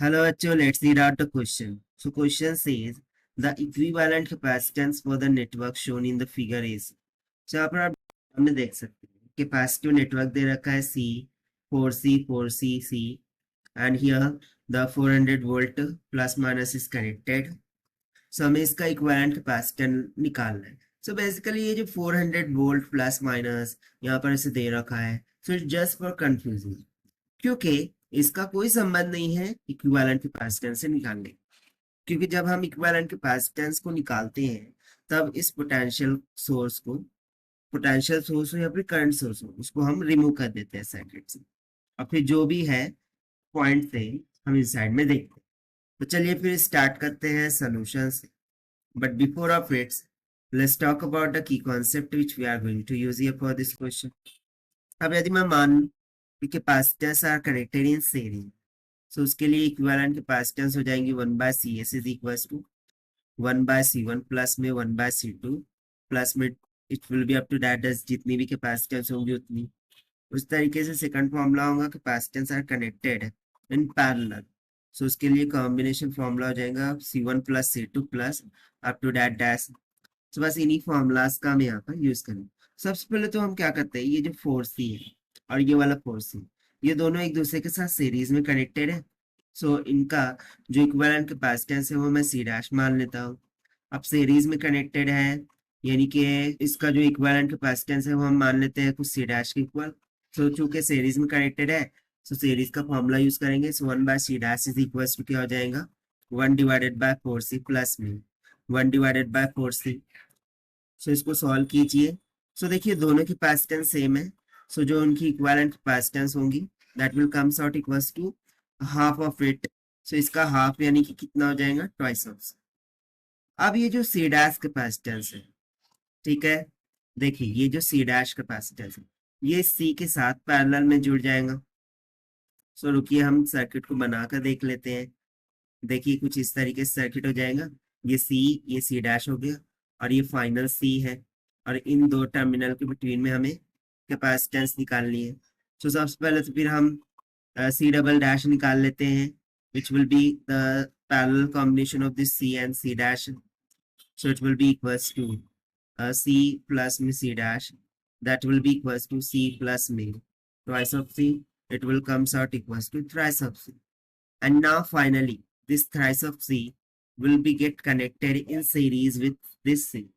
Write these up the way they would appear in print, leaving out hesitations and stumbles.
Hello, bachcho, let's read out the question. So question says the equivalent capacitance for the network shown in the figure is. So यहाँ पर आप हमने देख सकते हैं capacitive network दे रखा है C 4C and here the 400 volt plus minus is connected. So हमें इसका इक्विवेलेंट कैपेसिटेंस निकालना है. So basically ये जो 400 volt plus minus यहाँ पर इसे दे रखा है. So it's just for confusion. क्योंकि इसका कोई संबंध नहीं है इक्विवेलेंट कैपेसिटेंस से निकालने. क्योंकि जब हम इक्विवेलेंट कैपेसिटेंस को निकालते हैं तब इस पोटेंशियल सोर्स हो या फिर करंट सोर्स हो उसको हम रिमूव कर देते हैं सर्किट से और फिर जो भी है पॉइंट से हम इस साइड में देखते हैं. तो चलिए फिर स्टार्ट करते हैं सोल्यूशन से. But before of its let's talk about the key concept which we are going to use here for this question. अब यदि मैं मान capacitors are connected in series so उसके लिए इक्विवेलेंट कैपेसिटेंस हो जाएंगी 1/CS is equals to 1/C1 plus में 1/C2 plus में it will be up to that जितनी भी कैपेसिटेंस होंगी उतनी. उस तरीके से सेकंड फॉर्मूला होगा capacitance are connected in parallel so उसके लिए कॉम्बिनेशन फॉर्मूला हो जाएगा C1 plus C2 plus up to that dash. तो बस इन्हीं फॉर्मूलाज का हम यहाँ पर यूज करेंगे. सबसे पहले तो हम क्या करते हैं ये जो 4C है और ये वाला 4C ये दोनों एक दूसरे के साथ सीरीज में कनेक्टेड है. सो इनका जो इक्विवेलेंट कैपेसिटेंस है वो मैं C डैश मान लेता हूँ. अब सीरीज में कनेक्टेड है यानी कि इसका जो इक्विवेलेंट कैपेसिटेंस है वो हम मान लेते हैं कुछ C डैश के इक्वल. सो चूंकि सीरीज में कनेक्टेड है सो सीरीज का फॉर्मूला यूज करेंगे. So 1/C dash is equal to क्या हो जाएगा 1/4C प्लस में 1/4C. सो इसको सॉल्व कीजिए. सो देखिए दोनों की कैपेसिटेंस सेम है. सो जो उनकी इक्विवेलेंट कैपेसिटेंस होंगी that will comes out equals to half of it. So इसका हाफ यानी कि कितना हो जाएगा ट्वाइस ऑफ. अब ये जो C डैश कैपेसिटेंस है ठीक है देखिए ये जो C डैश कैपेसिटेंस है ये C के साथ पैरेलल में जुड़ जाएगा. सो रुकिए हम सर्किट को बनाकर देख लेते हैं. देखिए कुछ इस तरीके से सर्किट हो जाएगा. ये C डैश हो गया और ये फाइनल C है और इन दो टर्मिनल के बिटवीन में हमें कैपेसिटेंस निकालनी है. तो सबसे पहले तो फिर हम C डबल डैश निकाल लेते हैं which will be the parallel combination of this C and C dash. So it will be equals to C plus me C dash that will be equals to C plus me twice of C. It will comes out equals to thrice of C. And now finally this thrice of C will be get connected in series with this C.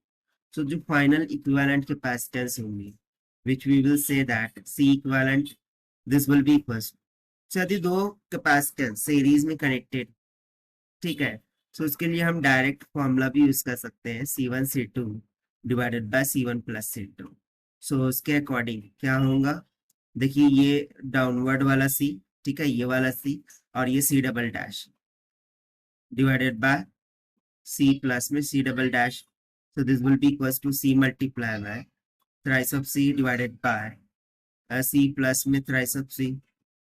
So the final equivalent capacitance होंगी which we will say that C equivalent this will be equals to. So यदि दो capacitance series में connected ठीक है सो उसके लिए हम direct formula भी यूज कर सकते हैं C1C2 divided by C1 plus C2. सो उसके अकॉर्डिंग क्या होगा देखिए ये डाउनवर्ड वाला C ठीक है ये वाला C और ये C double dash divided by C plus में C double dash. So this will be equals to C multiplied by thrice of C divided by C plus में thrice of C.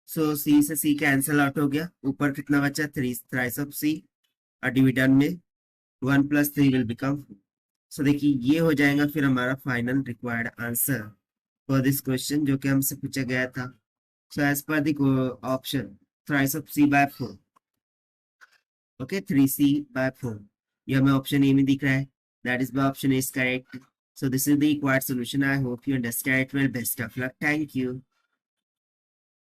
So C से C cancel out हो गया. ऊपर कितना बचा 3 thrice of C और dividend में 1 plus 3 will become 4. So देखिए ये हो जाएगा फिर हमारा final required answer for this question जो कि हमसे पूछा गया था. So as per the option thrice of C by 4. Okay 3C by 4 ये हमें ऑप्शन ए में दिख रहा है. That is the option is correct. So this is the required solution. I hope you understand it well. Best of luck. Thank you.